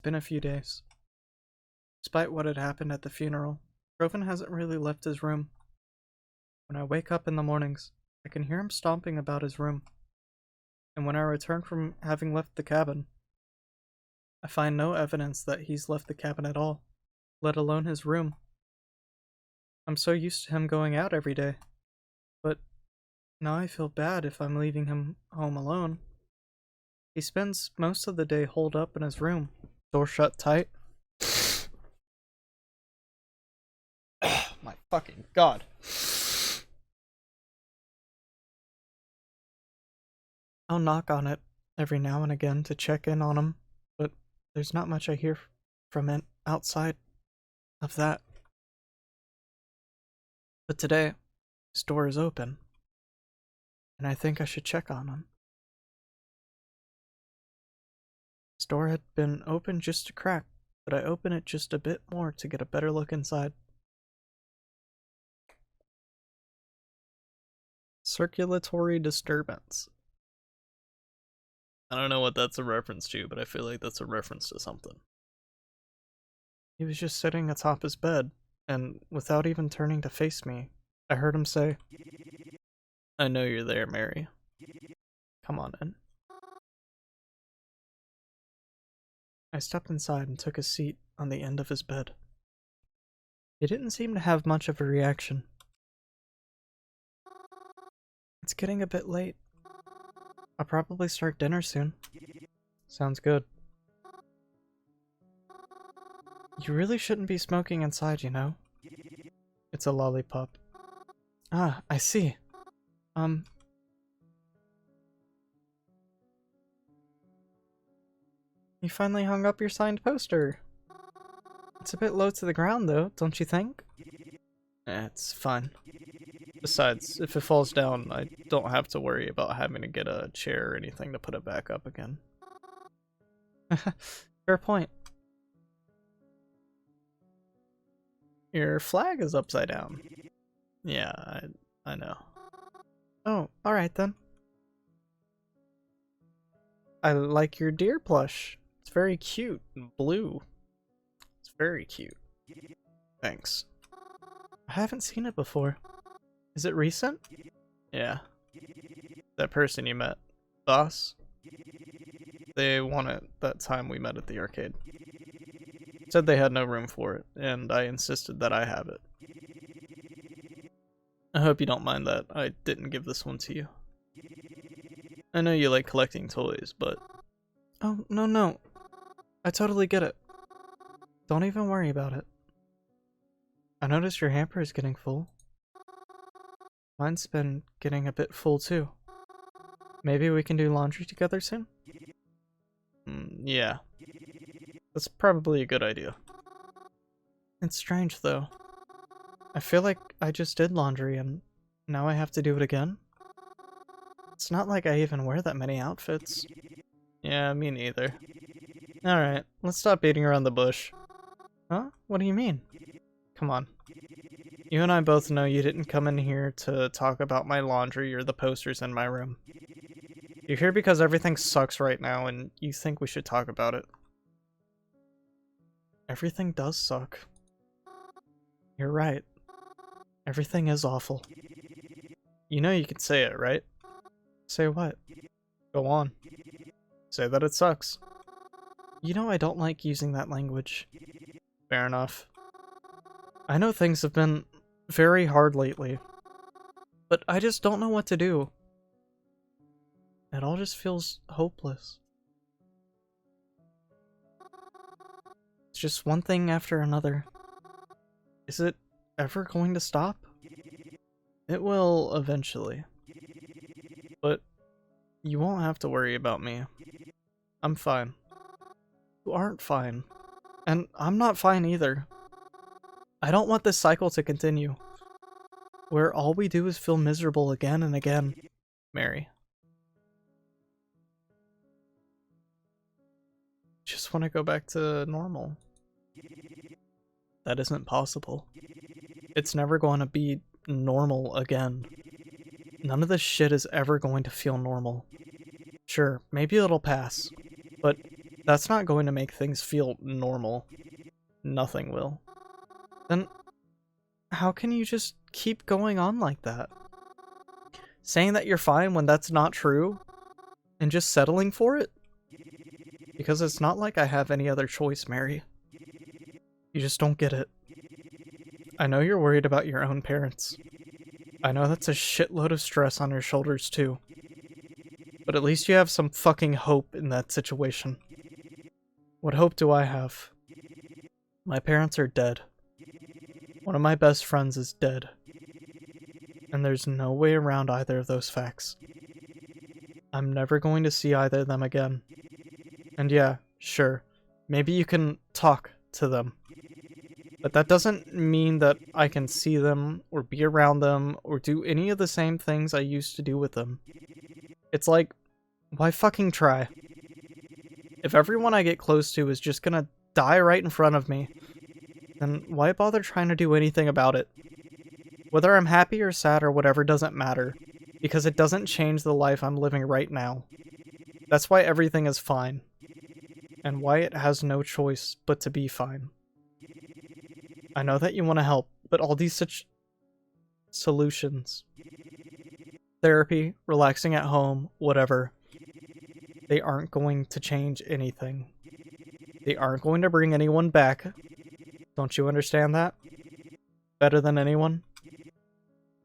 Been a few days. Despite what had happened at the funeral, Groven hasn't really left his room. When I wake up in the mornings, I can hear him stomping about his room. And when I return from having left the cabin, I find no evidence that he's left the cabin at all, let alone his room. I'm so used to him going out every day, but now I feel bad if I'm leaving him home alone. He spends most of the day holed up in his room, door shut tight. My fucking god. I'll knock on it every now and again to check in on him, but there's not much I hear from it outside of that. But today, his door is open, and I think I should check on him. His door had been open just a crack, but I open it just a bit more to get a better look inside. Circulatory disturbance. I don't know what that's a reference to, but I feel like that's a reference to something. He was just sitting atop his bed, and without even turning to face me, I heard him say, I know you're there, Mary. "Come on in." I stepped inside and took a seat on the end of his bed. He didn't seem to have much of a reaction. "It's getting a bit late. I'll probably start dinner soon." "Sounds good." "You really shouldn't be smoking inside, you know." "It's a lollipop." "Ah, I see. You finally hung up your signed poster. It's a bit low to the ground, though, don't you think?" It's fine. Besides, if it falls down, I don't have to worry about having to get a chair or anything to put it back up again. Fair point. Your flag is upside down. Yeah, I know. Oh, alright then. I like your deer plush. It's very cute and blue. It's very cute. Thanks. I haven't seen it before. Is it recent? Yeah. That person you met, Boss, they won it that time we met at the arcade. Said they had no room for it, and I insisted that I have it. I hope you don't mind that I didn't give this one to you. I know you like collecting toys, but... Oh, no. I totally get it. Don't even worry about it. I noticed your hamper is getting full. Mine's been getting a bit full too. Maybe we can do laundry together soon? Yeah. That's probably a good idea. It's strange though. I feel like I just did laundry and now I have to do it again. It's not like I even wear that many outfits. Yeah, me neither. Alright, let's stop beating around the bush. Huh? What do you mean? Come on. You and I both know you didn't come in here to talk about my laundry or the posters in my room. You're here because everything sucks right now and you think we should talk about it. Everything does suck. You're right. Everything is awful. You know you can say it, right? Say what? Go on. Say that it sucks. You know I don't like using that language. Fair enough. I know things have been very hard lately, but I just don't know what to do. It all just feels hopeless. It's just one thing after another. Is it ever going to stop? It will eventually. But you won't have to worry about me. I'm fine. You aren't fine. And I'm not fine either. I don't want this cycle to continue, where all we do is feel miserable again and again. Mary. Just want to go back to normal. That isn't possible. It's never going to be normal again. None of this shit is ever going to feel normal. Sure, maybe it'll pass, but That's not going to make things feel normal. Nothing will. Then how can you just keep going on like that? Saying that you're fine when that's not true? And just settling for it? Because it's not like I have any other choice, Mary. You just don't get it. I know you're worried about your own parents. I know that's a shitload of stress on your shoulders too. But at least you have some fucking hope in that situation. What hope do I have? My parents are dead. One of my best friends is dead. And there's no way around either of those facts. I'm never going to see either of them again. And yeah, sure, maybe you can talk to them. But that doesn't mean that I can see them, or be around them, or do any of the same things I used to do with them. It's like, why fucking try? If everyone I get close to is just gonna die right in front of me, then why bother trying to do anything about it? Whether I'm happy or sad or whatever doesn't matter, because it doesn't change the life I'm living right now. That's why everything is fine, and why it has no choice but to be fine. I know that you want to help, but all these such solutions, therapy, relaxing at home, whatever, they aren't going to change anything. They aren't going to bring anyone back. Don't you understand that? Better than anyone?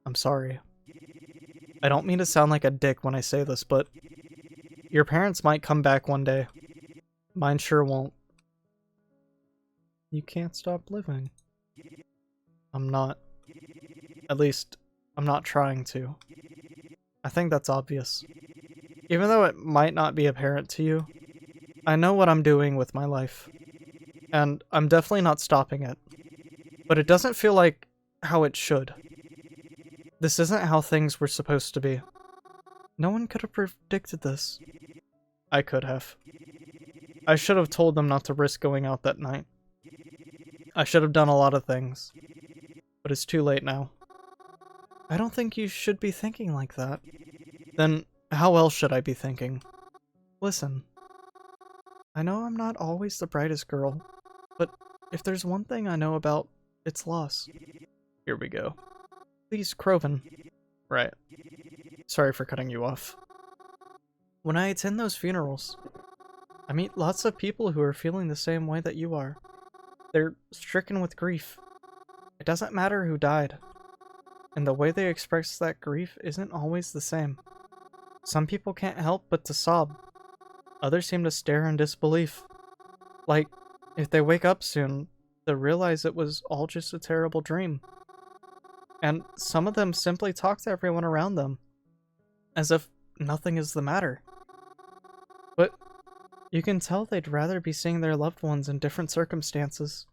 I'm sorry. I don't mean to sound like a dick when I say this, but your parents might come back one day. Mine sure won't. You can't stop living. I'm not. At least, I'm not trying to. I think that's obvious. Even though it might not be apparent to you, I know what I'm doing with my life. And I'm definitely not stopping it. But it doesn't feel like how it should. This isn't how things were supposed to be. No one could have predicted this. I could have. I should have told them not to risk going out that night. I should have done a lot of things. But it's too late now. I don't think you should be thinking like that. Then how else should I be thinking? Listen. I know I'm not always the brightest girl, but if there's one thing I know about, it's loss. Here we go. Please, Kroven. Right. Sorry for cutting you off. When I attend those funerals, I meet lots of people who are feeling the same way that you are. They're stricken with grief. It doesn't matter who died. And the way they express that grief isn't always the same. Some people can't help but to sob. Others seem to stare in disbelief. Like, if they wake up soon, they'll realize it was all just a terrible dream. And some of them simply talk to everyone around them, as if nothing is the matter. But you can tell they'd rather be seeing their loved ones in different circumstances.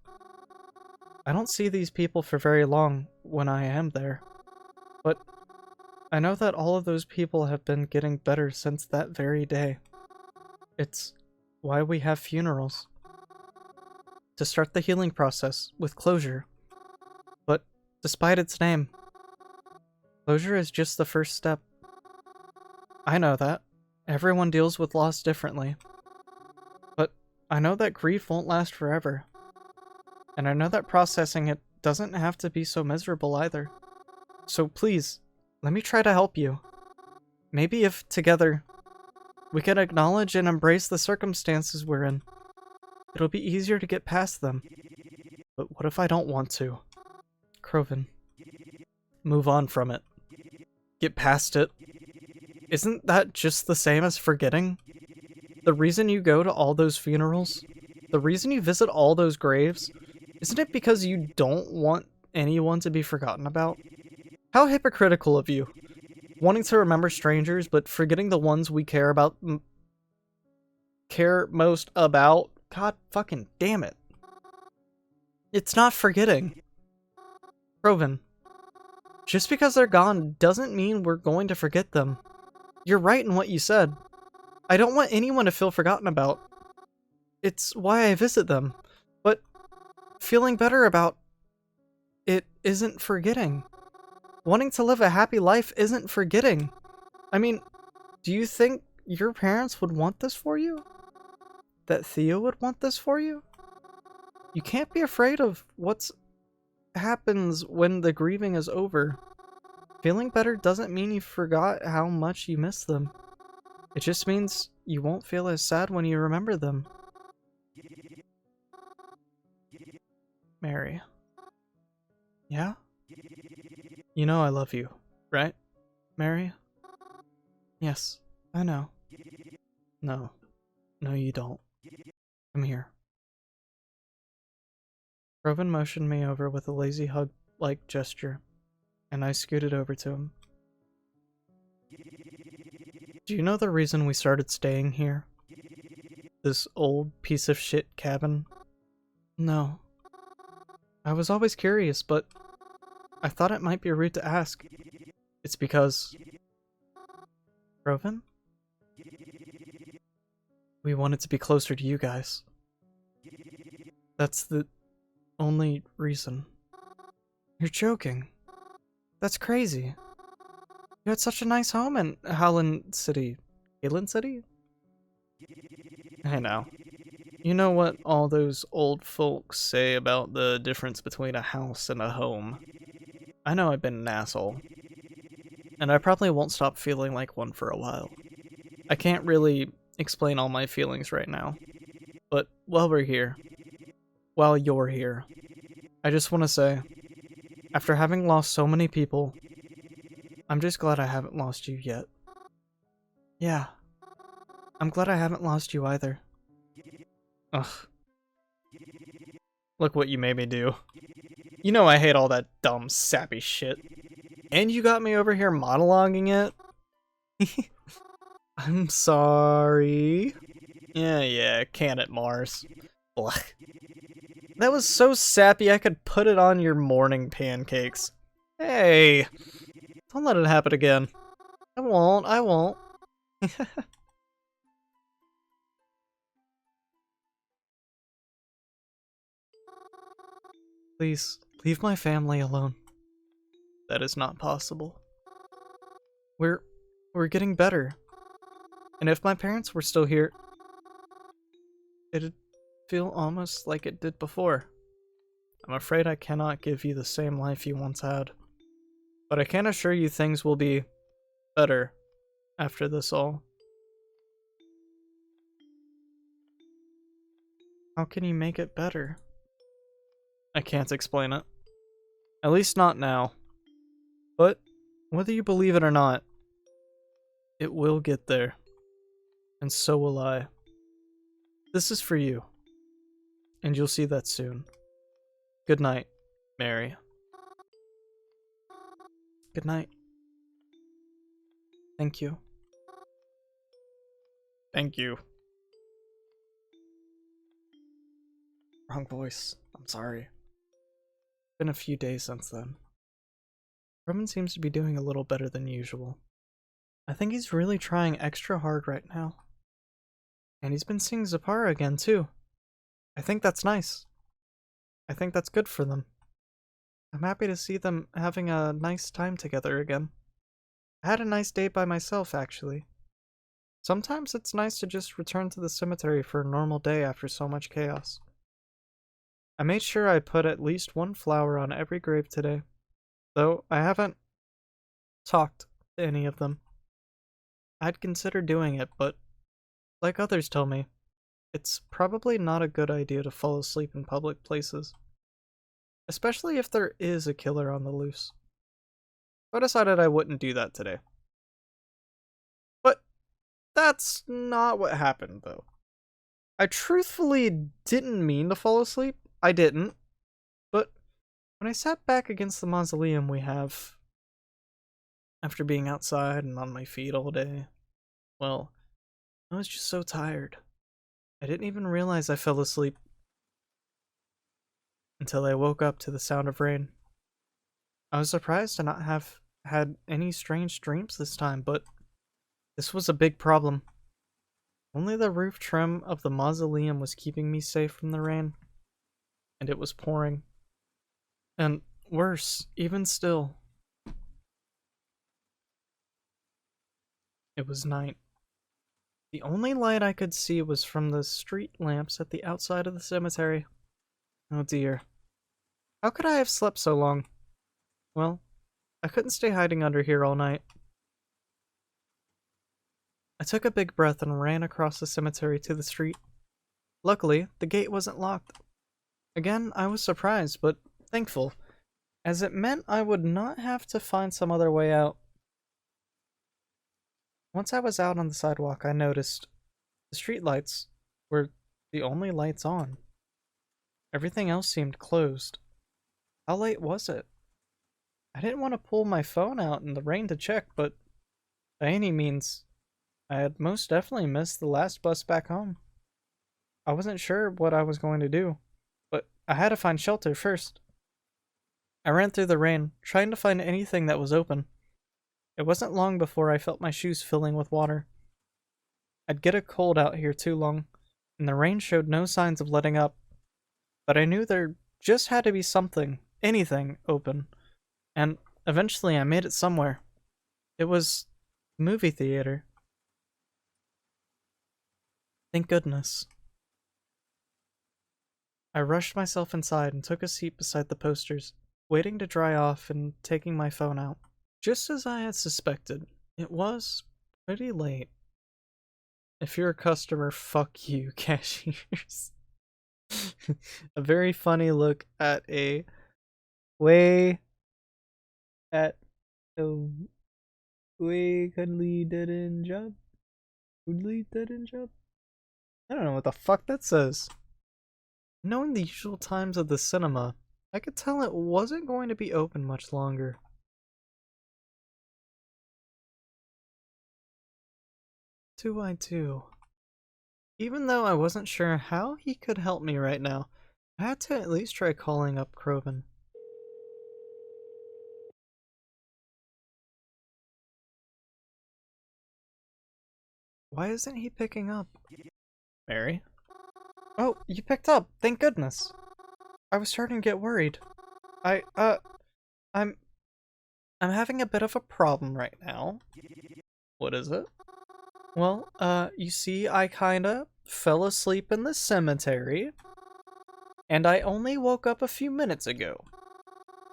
I don't see these people for very long when I am there, but I know that all of those people have been getting better since that very day. It's why we have funerals. To start the healing process with closure. But despite its name, closure is just the first step. I know that. Everyone deals with loss differently. But I know that grief won't last forever. And I know that processing it doesn't have to be so miserable either. So please, let me try to help you. Maybe if, together, we can acknowledge and embrace the circumstances we're in, it'll be easier to get past them. But what if I don't want to? Kroven. Move on from it. Get past it. Isn't that just the same as forgetting? The reason you go to all those funerals, the reason you visit all those graves, isn't it because you don't want anyone to be forgotten about? How hypocritical of you. Wanting to remember strangers, but forgetting the ones we care about, care most about. God fucking damn it. It's not forgetting. Kroven. Just because they're gone doesn't mean we're going to forget them. You're right in what you said. I don't want anyone to feel forgotten about. It's why I visit them. But feeling better about it isn't forgetting. Wanting to live a happy life isn't forgetting. I mean, do you think your parents would want this for you? that Theo would want this for you? You can't be afraid of what's happens when the grieving is over. Feeling better doesn't mean you forgot how much you miss them. It just means you won't feel as sad when you remember them. Mary. Yeah? You know I love you, right, Mary? Yes, I know. No. No, you don't. Come here. Rovan motioned me over with a lazy hug-like gesture, and I scooted over to him. Do you know the reason we started staying here? This old piece of shit cabin? No. I was always curious, but I thought it might be rude to ask. It's because... Rovan? We wanted to be closer to you guys. That's the only reason. You're joking. That's crazy. You had such a nice home in Howland City. Howland City? I know. You know what all those old folks say about the difference between a house and a home. I know I've been an asshole. And I probably won't stop feeling like one for a while. I can't really explain all my feelings right now. But while we're here, while you're here, I just want to say, after having lost so many people, I'm just glad I haven't lost you yet. Yeah. I'm glad I haven't lost you either. Ugh. Look what you made me do. You know I hate all that dumb, sappy shit. And you got me over here monologuing it? I'm sorry. Yeah, can it, Mars. Blah. That was so sappy I could put it on your morning pancakes. Hey! Don't let it happen again. I won't. Please, leave my family alone. That is not possible. We're getting better. And if my parents were still here, it'd feel almost like it did before. I'm afraid I cannot give you the same life you once had. But I can assure you things will be better after this all. How can you make it better? I can't explain it. At least not now. But, whether you believe it or not, it will get there. And so will I. This is for you. And you'll see that soon. Good night, Mary. Good night. Thank you. Thank you. Wrong voice. I'm sorry. Been a few days since then. Roman seems to be doing a little better than usual. I think he's really trying extra hard right now. And he's been seeing Zapara again, too. I think that's nice. I think that's good for them. I'm happy to see them having a nice time together again. I had a nice day by myself, actually. Sometimes it's nice to just return to the cemetery for a normal day after so much chaos. I made sure I put at least one flower on every grave today, though I haven't talked to any of them. I'd consider doing it, but like others tell me, it's probably not a good idea to fall asleep in public places, especially if there is a killer on the loose. So I decided I wouldn't do that today. But that's not what happened, though. I truthfully didn't mean to fall asleep. I didn't. But when I sat back against the mausoleum we have, after being outside and on my feet all day, well, I was just so tired. I didn't even realize I fell asleep until I woke up to the sound of rain. I was surprised to not have had any strange dreams this time, but this was a big problem. Only the roof trim of the mausoleum was keeping me safe from the rain, and it was pouring. And worse, even still, it was night. The only light I could see was from the street lamps at the outside of the cemetery. Oh dear. How could I have slept so long? Well, I couldn't stay hiding under here all night. I took a big breath and ran across the cemetery to the street. Luckily, the gate wasn't locked. Again, I was surprised, but thankful, as it meant I would not have to find some other way out. Once I was out on the sidewalk, I noticed the street lights were the only lights on. Everything else seemed closed. How late was it? I didn't want to pull my phone out in the rain to check, but by any means, I had most definitely missed the last bus back home. I wasn't sure what I was going to do, but I had to find shelter first. I ran through the rain, trying to find anything that was open. It wasn't long before I felt my shoes filling with water. I'd get a cold out here too long, and the rain showed no signs of letting up. But I knew there just had to be something, anything, open. And eventually I made it somewhere. It was a movie theater. Thank goodness. I rushed myself inside and took a seat beside the posters, waiting to dry off and taking my phone out. Just as I had suspected, it was pretty late. If you're a customer, fuck you, cashiers. A very funny look at a way cuddly dead end job. Cuddly dead end job? I don't know what the fuck that says. Knowing the usual times of the cinema, I could tell it wasn't going to be open much longer. What do I do? Even though I wasn't sure how he could help me right now, I had to at least try calling up Kroven. Why isn't he picking up? Mary? Oh, you picked up. Thank goodness. I was starting to get worried. I'm having a bit of a problem right now. What is it? Well, you see, I kinda fell asleep in the cemetery, and I only woke up a few minutes ago.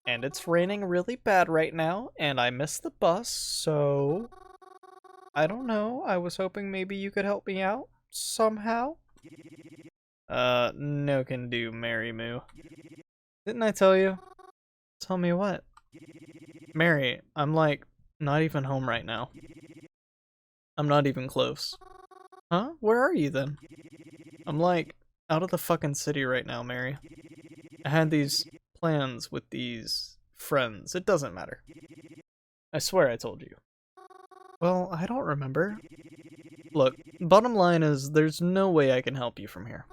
And it's raining really bad right now, and I missed the bus, so I don't know. I was hoping maybe you could help me out somehow. No can do, Mary Moo. Didn't I tell you? Tell me what? Mary, I'm like, not even home right now. I'm not even close. Huh? Where are you then? I'm like, out of the fucking city right now, Mary. I had these plans with these friends. It doesn't matter. I swear I told you. Well, I don't remember. Look, bottom line is there's no way I can help you from here.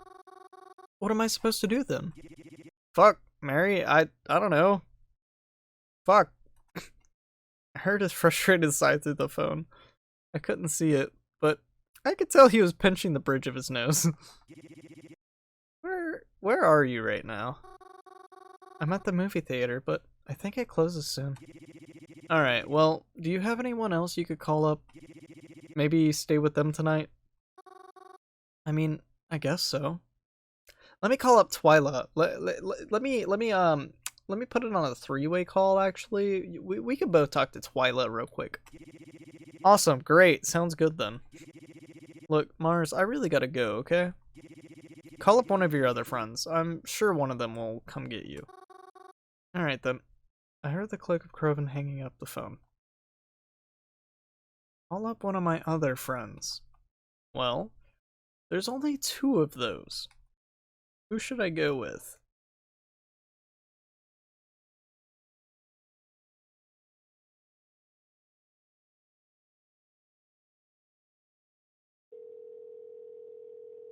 What am I supposed to do then? Fuck, Mary, I don't know. Fuck. I heard his frustrated sigh through the phone. I couldn't see it, but I could tell he was pinching the bridge of his nose. Where are you right now? I'm at the movie theater, but I think it closes soon. Alright, well, do you have anyone else you could call up? Maybe stay with them tonight? I mean, I guess so. Let me call up Twyla. Let me put it on a three-way call, actually. We could both talk to Twyla real quick. Awesome, great. Sounds good then. Look, Mars, I really gotta go, okay? Call up one of your other friends. I'm sure one of them will come get you. Alright then. I heard the click of Kroven hanging up the phone. Call up one of my other friends. Well, there's only two of those. Who should I go with?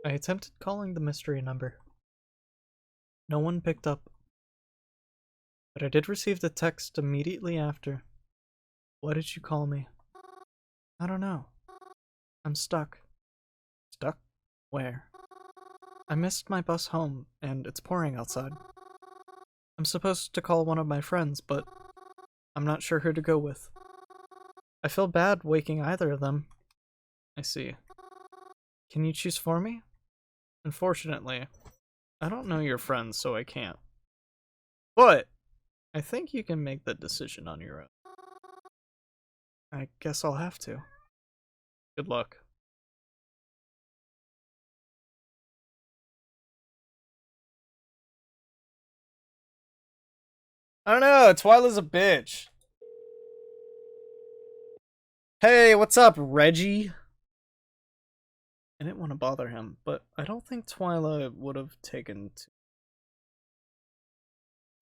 I attempted calling the mystery number. No one picked up. But I did receive the text immediately after. Why did you call me? I don't know. I'm stuck. Stuck? Where? I missed my bus home, and it's pouring outside. I'm supposed to call one of my friends, but I'm not sure who to go with. I feel bad waking either of them. I see. Can you choose for me? Unfortunately, I don't know your friends, so I can't. But I think you can make that decision on your own. I guess I'll have to. Good luck. I don't know, Twyla's a bitch. Hey, what's up, Reggie? I didn't want to bother him, but I don't think Twyla would have taken to.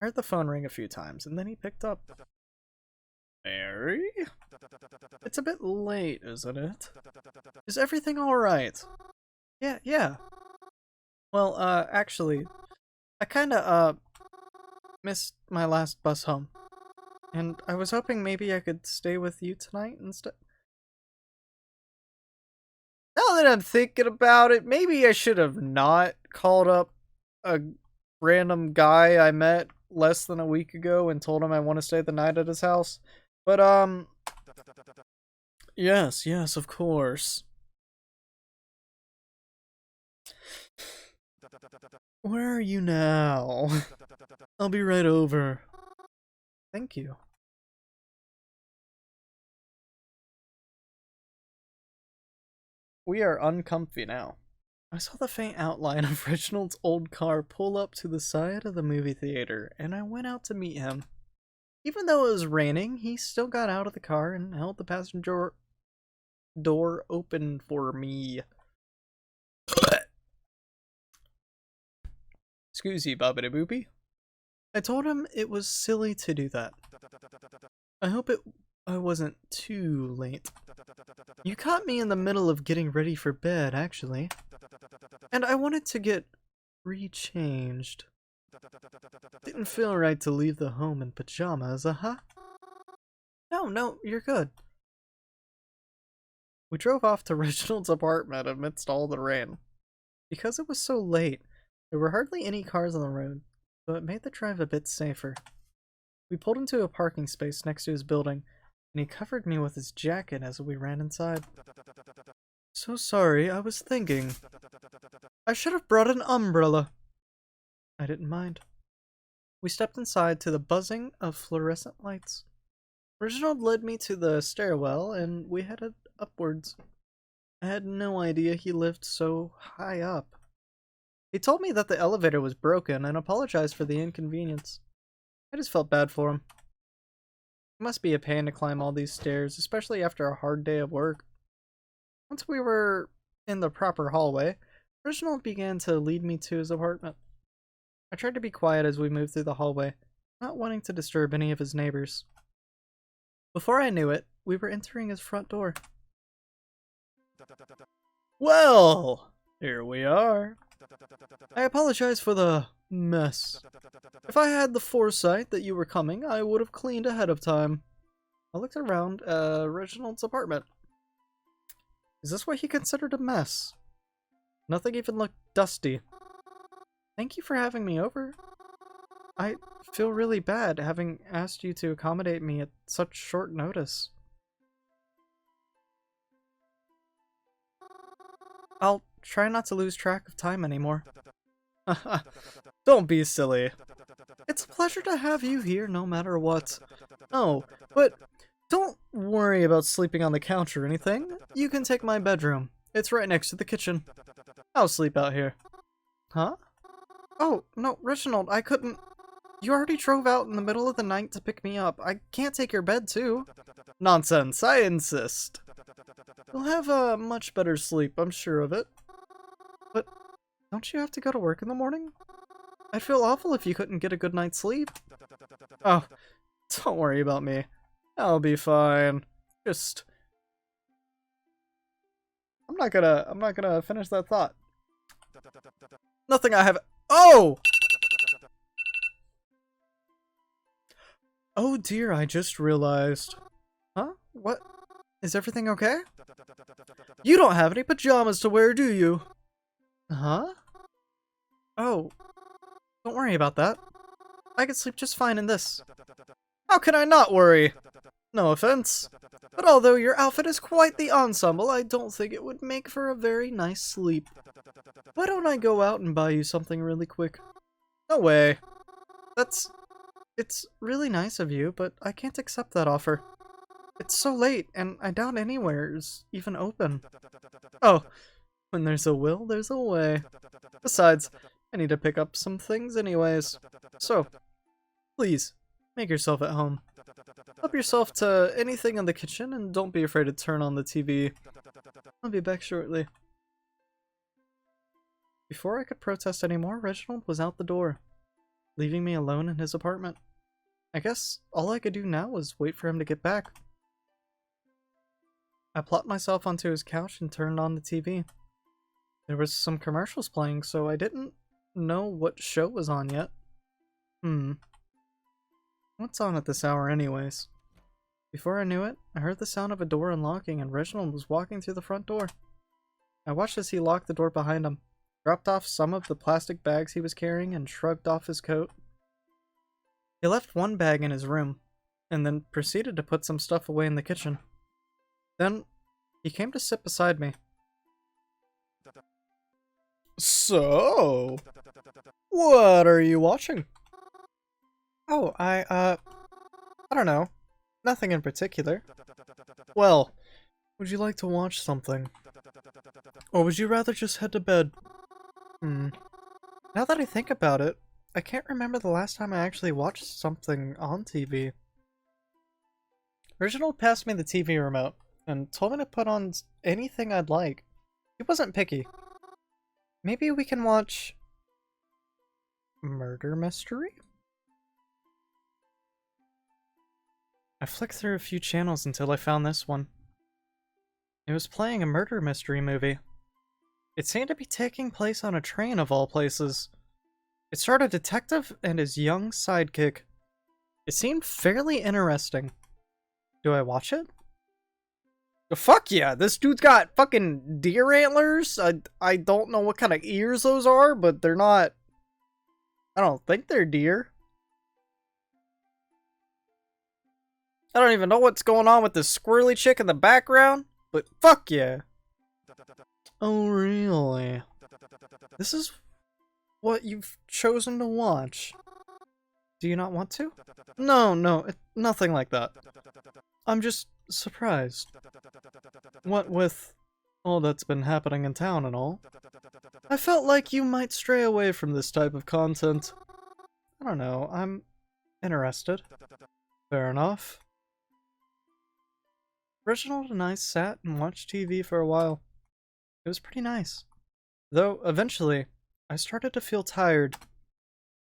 I heard the phone ring a few times, and then he picked up. Mary? It's a bit late, isn't it? Is everything alright? Yeah. Well, actually, I kinda, missed my last bus home. And I was hoping maybe I could stay with you tonight instead. Now that I'm thinking about it, maybe I should have not called up a random guy I met less than a week ago and told him I want to stay the night at his house. But, yes, of course. Where are you now? I'll be right over. Thank you. We are uncomfy now. I saw the faint outline of Reginald's old car pull up to the side of the movie theater, and I went out to meet him. Even though it was raining, he still got out of the car and held the passenger door open for me. Excuse you, Bobbity Boopy. I told him it was silly to do that. I hope I wasn't too late. You caught me in the middle of getting ready for bed, actually. And I wanted to get rechanged. Didn't feel right to leave the home in pajamas, uh-huh? No, you're good. We drove off to Reginald's apartment amidst all the rain. Because it was so late, there were hardly any cars on the road, so it made the drive a bit safer. We pulled into a parking space next to his building, and he covered me with his jacket as we ran inside. So sorry, I was thinking. I should have brought an umbrella. I didn't mind. We stepped inside to the buzzing of fluorescent lights. Reginald led me to the stairwell, and we headed upwards. I had no idea he lived so high up. He told me that the elevator was broken and apologized for the inconvenience. I just felt bad for him. It must be a pain to climb all these stairs, especially after a hard day of work. Once we were in the proper hallway, Reginald began to lead me to his apartment. I tried to be quiet as we moved through the hallway, not wanting to disturb any of his neighbors. Before I knew it, we were entering his front door. Well, here we are. I apologize for the mess. If I had the foresight that you were coming, I would have cleaned ahead of time. I looked around Reginald's apartment. Is this what he considered a mess? Nothing even looked dusty. Thank you for having me over. I feel really bad having asked you to accommodate me at such short notice. I'll try not to lose track of time anymore. Don't be silly. It's a pleasure to have you here no matter what. Oh, but don't worry about sleeping on the couch or anything. You can take my bedroom. It's right next to the kitchen. I'll sleep out here. Huh? Oh, no, Reginald, I couldn't. You already drove out in the middle of the night to pick me up. I can't take your bed, too. Nonsense, I insist. You'll have a much better sleep, I'm sure of it. But don't you have to go to work in the morning? I'd feel awful if you couldn't get a good night's sleep. Oh, don't worry about me. I'll be fine. Just... I'm not gonna finish that thought. Nothing I have... Oh! Oh dear, I just realized. Huh? What? Is everything okay? You don't have any pajamas to wear, do you? Huh? Oh. Don't worry about that. I can sleep just fine in this. How can I not worry? No offense. But although your outfit is quite the ensemble, I don't think it would make for a very nice sleep. Why don't I go out and buy you something really quick? No way. It's really nice of you, but I can't accept that offer. It's so late, and I doubt anywhere is even open. Oh, when there's a will, there's a way. Besides, I need to pick up some things anyways. So, please, make yourself at home. Help yourself to anything in the kitchen, and don't be afraid to turn on the TV. I'll be back shortly. Before I could protest anymore, Reginald was out the door, leaving me alone in his apartment. I guess all I could do now was wait for him to get back. I plopped myself onto his couch and turned on the TV. There was some commercials playing, so I didn't know what show was on yet. What's on at this hour anyways? Before I knew it, I heard the sound of a door unlocking and Reginald was walking through the front door. I watched as he locked the door behind him, dropped off some of the plastic bags he was carrying, and shrugged off his coat. He left one bag in his room, and then proceeded to put some stuff away in the kitchen. Then, he came to sit beside me. So, what are you watching? Oh, I don't know. Nothing in particular. Well, would you like to watch something? Or would you rather just head to bed? Now that I think about it, I can't remember the last time I actually watched something on TV. Reginald passed me the TV remote and told me to put on anything I'd like. He wasn't picky. Maybe we can watch Murder Mystery? I flicked through a few channels until I found this one. It was playing a murder mystery movie. It seemed to be taking place on a train of all places. It starred a detective and his young sidekick. It seemed fairly interesting. Do I watch it? Fuck yeah, this dude's got fucking deer antlers. I don't know what kind of ears those are, but they're not... I don't think they're deer. I don't even know what's going on with this squirrely chick in the background, but fuck yeah. Oh, really? This is what you've chosen to watch. Do you not want to? No, nothing like that. I'm just surprised. What with all that's been happening in town and all, I felt like you might stray away from this type of content. I don't know, I'm interested. Fair enough. Reginald and I sat and watched TV for a while. It was pretty nice. Though, eventually, I started to feel tired. I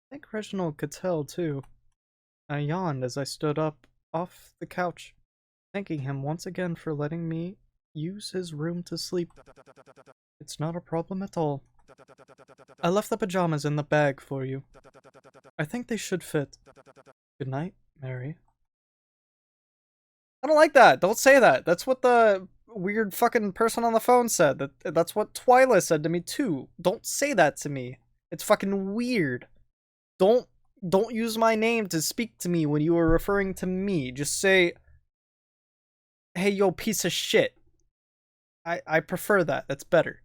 think Reginald could tell, too. I yawned as I stood up off the couch, thanking him once again for letting me use his room to sleep. It's not a problem at all. I left the pajamas in the bag for you. I think they should fit. Good night, Mary. I don't like that. Don't say that. That's what the weird fucking person on the phone said. That's what Twyla said to me too. Don't say that to me. It's fucking weird. Don't use my name to speak to me when you are referring to me. Just say, hey, yo, piece of shit. I prefer that. That's better.